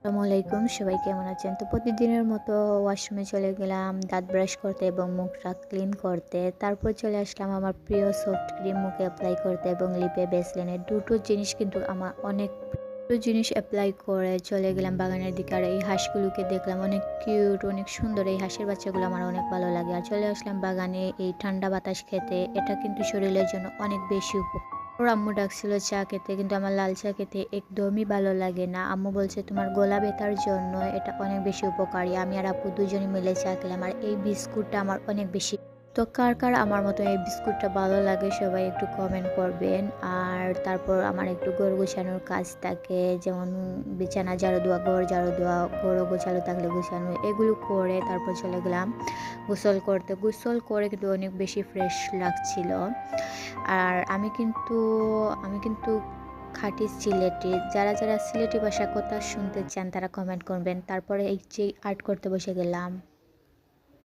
আসসালামু আলাইকুম, সবাই কেমন আছেন? তো প্রতিদিনের মতো ওয়াশরুমে চলে গেলাম দাঁত ব্রাশ করতে এবং মুখটা ক্লিন করতে। তারপর চলে আসলাম আমার প্রিয় সফট ক্রিম মুখে এপ্লাই করতে এবং লিপে ভ্যাসলিনের দুটো জিনিস কিন্তু আমার অনেক প্রিয় জিনিস এপ্লাই করে চলে গেলাম বাগানের দিকে। আর এই হাঁসগুলোকে দেখলাম অনেক কিউট, অনেক সুন্দর। এই হাঁসের বাচ্চাগুলো আমার অনেক ভালো লাগে। আর চলে আসলাম বাগানে এই ঠান্ডা বাতাস খেতে। এটা কিন্তু শরীরের জন্য অনেক বেশি ওর আম্মু ডাকছিল চা খেতে, কিন্তু আমার লাল চা খেতে একদমই ভালো লাগে না। আম্মু বলছে তোমার গলা ব্যথার জন্য এটা অনেক বেশি উপকারী। আমি আর আপু দুজনে মিলে চা খেলাম। আর এই বিস্কুটটা আমার অনেক বেশি, তো কার কার আমার মতো এই বিস্কুটটা ভালো লাগে সবাই একটু কমেন্ট করবেন। আর তারপর আমার একটু ঘর গোছানোর কাজ থাকে, যেমন বিছানা ঝাড়ু দেওয়া, ঘর ঝাড়ু দেওয়া, ঘরও গোছালো থাকলে গোছানো, এগুলো করে তারপর চলে গেলাম গোসল করতে। গোসল করে কিন্তু অনেক বেশি ফ্রেশ লাগছিল। আর আমি কিন্তু খাঁটি সিলেটি। যারা যারা সিলেটি ভাষার কথা শুনতে চান তারা কমেন্ট করবেন। তারপরে এই যে আর্ট করতে বসে গেলাম।